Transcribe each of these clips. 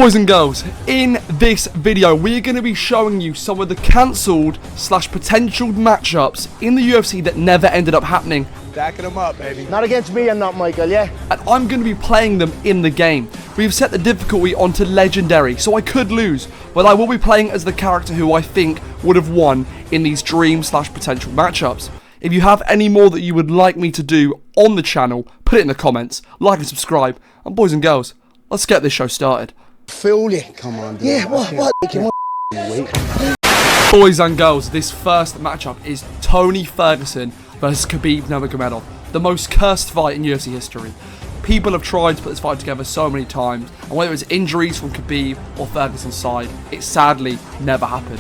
Boys and girls, in this video we're going to be showing you some of the cancelled / potential matchups in the UFC that never ended up happening. Stacking them up, baby. Not against me, I'm not, Michael, yeah? And I'm going to be playing them in the game. We've set the difficulty onto legendary, so I could lose, but I will be playing as the character who I think would have won in these dream / potential matchups. If you have any more that you would like me to do on the channel, put it in the comments, like and subscribe, and boys and girls, let's get this show started. Fool you. Come on, dude. Yeah, what? Boys and girls, this first matchup is Tony Ferguson vs Khabib Nurmagomedov, the most cursed fight in UFC history. People have tried to put this fight together so many times, and whether it's injuries from Khabib or Ferguson's side, it sadly never happened.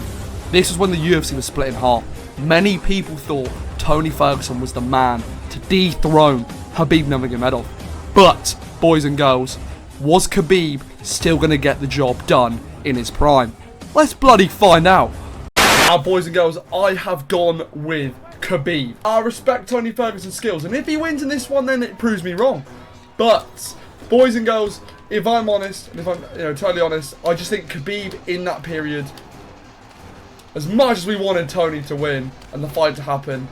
This was when the UFC was split in half. Many people thought Tony Ferguson was the man to dethrone Khabib Nurmagomedov. But, boys and girls, was Khabib still going to get the job done in his prime? Let's bloody find out. Now, boys and girls, I have gone with Khabib. I respect Tony Ferguson's skills, and if he wins in this one, then it proves me wrong. But, boys and girls, if I'm honest, and if I'm totally honest, I just think Khabib in that period, as much as we wanted Tony to win and the fight to happen,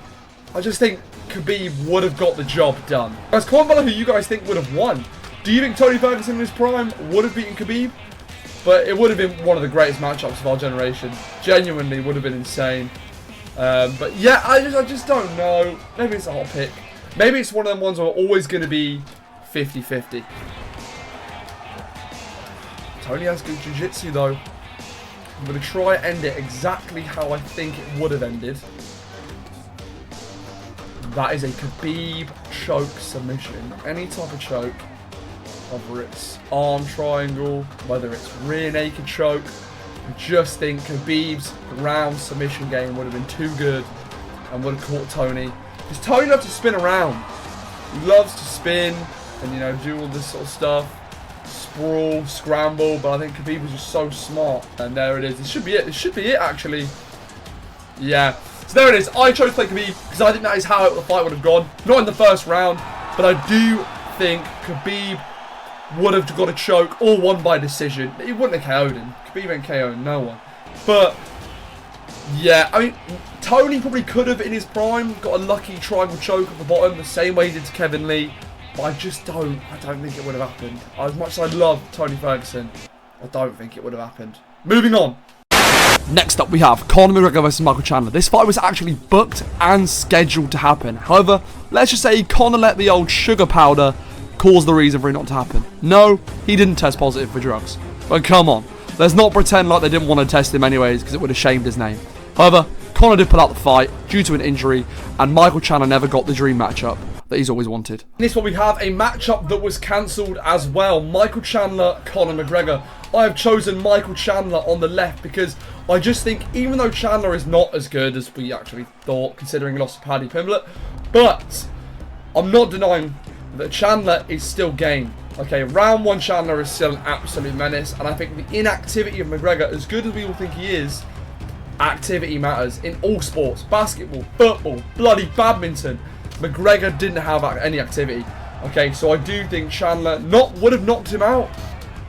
I just think Khabib would have got the job done. Guys, comment below who you guys think would have won. Do you think Tony Ferguson in his prime would have beaten Khabib? But it would have been one of the greatest matchups of our generation. Genuinely would have been insane. But yeah, I just don't know. Maybe it's a hot pick. Maybe it's one of them ones where we're always going to be 50-50. Tony has good jiu-jitsu though. I'm going to try and end it exactly how I think it would have ended. That is a Khabib choke submission. Any type of choke. Whether it's arm triangle, whether it's rear naked choke. I just think Khabib's ground submission game would have been too good and would have caught Tony. Because Tony loves to spin around. He loves to spin and, do all this sort of stuff. Sprawl, scramble, but I think Khabib was just so smart. And there it is. This should be it. This should be it, actually. Yeah. So there it is. I chose to play Khabib because I think that is how the fight would have gone. Not in the first round, but I do think Khabib would have got a choke or won by decision. He wouldn't have KO'd him. Khabib ain't KO'd no one. But, yeah, I mean, Tony probably could have, in his prime, got a lucky triangle choke at the bottom, the same way he did to Kevin Lee. But I don't think it would have happened. As much as I love Tony Ferguson, I don't think it would have happened. Moving on. Next up we have Conor McGregor vs Michael Chandler. This fight was actually booked and scheduled to happen. However, let's just say Conor let the old sugar powder cause the reason for it not to happen. No, he didn't test positive for drugs. But come on, let's not pretend like they didn't want to test him anyways because it would have shamed his name. However, Conor did pull out the fight due to an injury, and Michael Chandler never got the dream matchup that he's always wanted. In this one we have a matchup that was cancelled as well. Michael Chandler, Conor McGregor. I have chosen Michael Chandler on the left because I just think, even though Chandler is not as good as we actually thought, considering he lost to Paddy Pimblett, but I'm not denying that Chandler is still game. Okay, round one Chandler is still an absolute menace, and I think the inactivity of McGregor, as good as we all think he is, activity matters in all sports. Basketball, football, bloody badminton. McGregor didn't have any activity. Okay, so I do think Chandler would have knocked him out.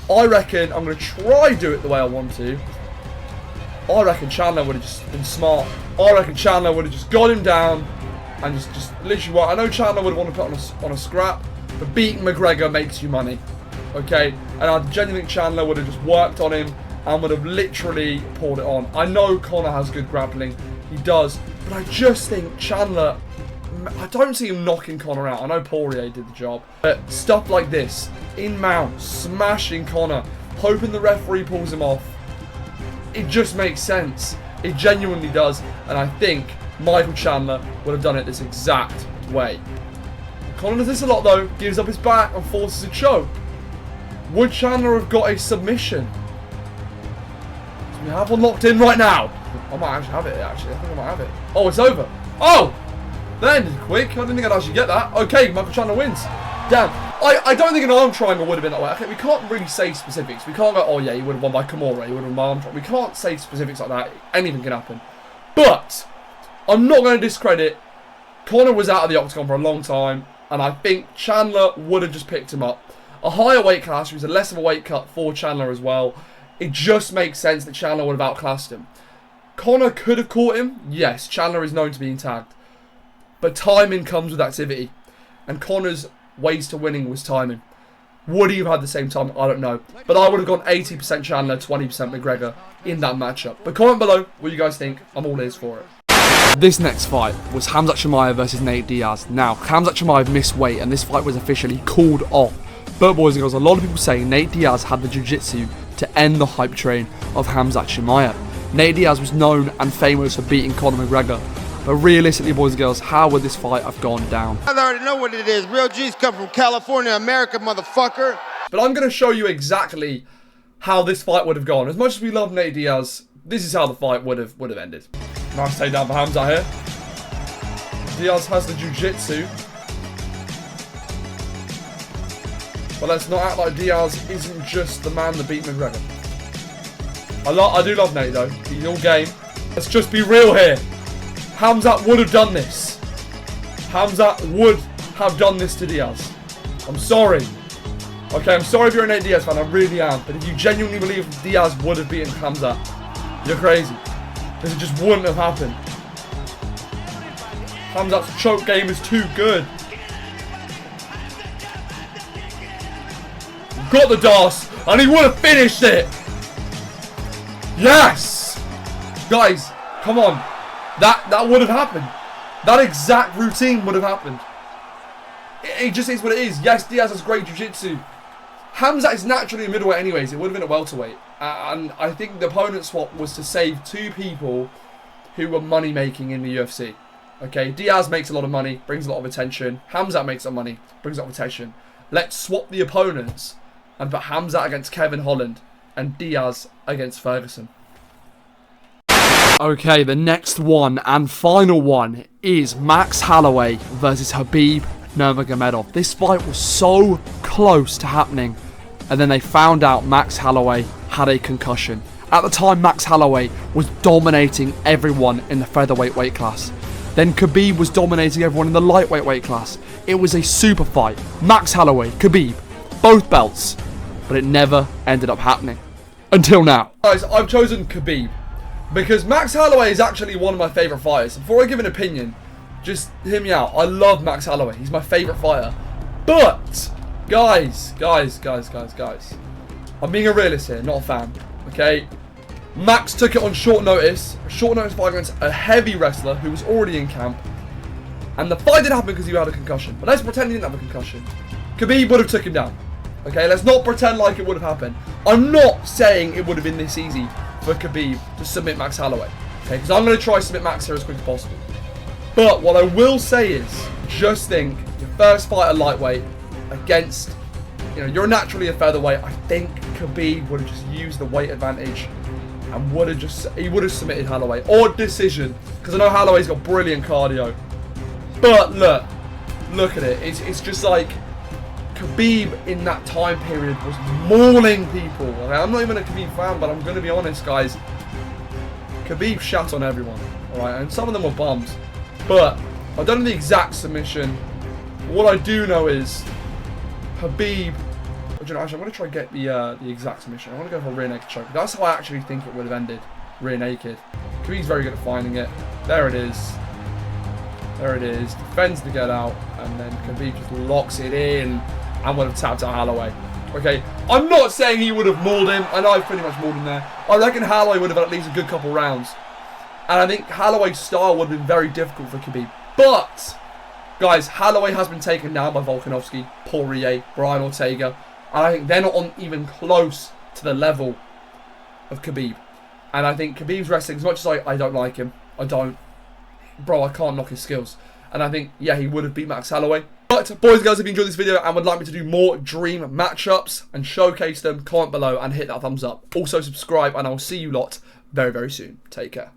I reckon I'm going to try do it the way I want to. I reckon Chandler would have just been smart. I reckon Chandler would have just got him down and just literally I know Chandler would want to put on a scrap, but beating McGregor makes you money. Okay? And I genuinely think Chandler would have just worked on him and would have literally poured it on. I know Conor has good grappling. He does. But I just think Chandler, I don't see him knocking Conor out. I know Poirier did the job. But stuff like this, in mount, smashing Conor, hoping the referee pulls him off, it just makes sense. It genuinely does. And I think Michael Chandler would have done it this exact way. Conor does this a lot though, gives up his back and forces a choke. Would Chandler have got a submission? So we have one locked in right now. I might actually have it, I think I might have it. Oh, it's over. Oh! That ended quick. I didn't think I'd actually get that. Okay, Michael Chandler wins. Damn. I don't think an arm triangle would have been that way. Okay, we can't really say specifics. We can't go, oh yeah, he would have won by Kimura, he would have won by arm triangle. We can't say specifics like that. Anything can happen. But I'm not going to discredit. Conor was out of the octagon for a long time, and I think Chandler would have just picked him up. a higher weight class. He was a less of a weight cut for Chandler as well. It just makes sense that Chandler would have outclassed him. Conor could have caught him. Yes, Chandler is known to being tagged. But timing comes with activity. And Conor's ways to winning was timing. Would he have had the same time? I don't know. But I would have gone 80% Chandler, 20% McGregor in that matchup. But comment below what you guys think. I'm all ears for it. This next fight was Khamzat Chimaev versus Nate Diaz. Now, Khamzat Chimaev missed weight and this fight was officially called off. But boys and girls, a lot of people saying Nate Diaz had the jiu-jitsu to end the hype train of Khamzat Chimaev. Nate Diaz was known and famous for beating Conor McGregor. But realistically, boys and girls, how would this fight have gone down? I already know what it is. Real G's come from California, America, motherfucker. But I'm going to show you exactly how this fight would have gone. As much as we love Nate Diaz, this is how the fight would have ended. Nice takedown for Khamzat here. Diaz has the jiu-jitsu. But let's not act like Diaz isn't just the man that beat McGregor. I do love Nate though. He's all game. Let's just be real here. Khamzat would have done this. Khamzat would have done this to Diaz. I'm sorry. Okay, I'm sorry if you're a Nate Diaz fan. I really am. But if you genuinely believe Diaz would have beaten Khamzat, you're crazy. Because it just wouldn't have happened. Khamzat's choke game is too good. Got the DOS, and he would have finished it. Yes! Guys, come on. That would have happened. That exact routine would have happened. It just is what it is. Yes, Diaz has great jiu-jitsu. Khamzat is naturally a middleweight anyways. It would have been a welterweight. And I think the opponent swap was to save two people who were money making in the UFC. Okay, Diaz makes a lot of money, brings a lot of attention. Khamzat makes some money, brings a lot of attention. Let's swap the opponents and put Khamzat against Kevin Holland and Diaz against Ferguson. Okay, the next one and final one is Max Holloway versus Khabib Nurmagomedov. This fight was so close to happening, and then they found out Max Holloway had a concussion. At the time, Max Holloway was dominating everyone in the featherweight weight class. Then Khabib was dominating everyone in the lightweight weight class. It was a super fight. Max Holloway, Khabib, both belts. But it never ended up happening. Until now. Guys, I've chosen Khabib because Max Holloway is actually one of my favourite fighters. Before I give an opinion, just hear me out. I love Max Holloway. He's my favourite fighter. But, guys. I'm being a realist here, not a fan. Okay? Max took it on short notice. A short notice fight against a heavy wrestler who was already in camp. And the fight did happen because he had a concussion. But let's pretend he didn't have a concussion. Khabib would have took him down. Okay, let's not pretend like it would have happened. I'm not saying it would have been this easy for Khabib to submit Max Holloway. Okay, because I'm going to try to submit Max here as quick as possible. But what I will say is, just think, your first fight at lightweight against, you're naturally a featherweight. I think Khabib would have just used the weight advantage and he would have submitted Holloway. Or decision, because I know Holloway's got brilliant cardio. But look at it. It's just like, Khabib in that time period was mauling people. Okay, I'm not even a Khabib fan, but I'm going to be honest, guys. Khabib shat on everyone, alright, and some of them were bums. But I don't know the exact submission. What I do know is Khabib. Actually, I'm going to try and get the exact submission. I want to go for a rear naked choke. That's how I actually think it would have ended. Rear naked. Khabib's very good at finding it. There it is. There it is. Defends the get out, and then Khabib just locks it in and would have tapped out Holloway. Okay, I'm not saying he would have mauled him. I know I've pretty much mauled him there. I reckon Holloway would have had at least a good couple rounds. And I think Holloway's style would have been very difficult for Khabib. But, guys, Holloway has been taken down by Volkanovski, Poirier, Brian Ortega. And I think they're not on even close to the level of Khabib. And I think Khabib's wrestling, as much as I don't like him, I can't knock his skills. And I think, yeah, he would have beat Max Holloway. But, boys and girls, if you enjoyed this video and would like me to do more dream matchups and showcase them, comment below and hit that thumbs up. Also, subscribe, and I'll see you lot very, very soon. Take care.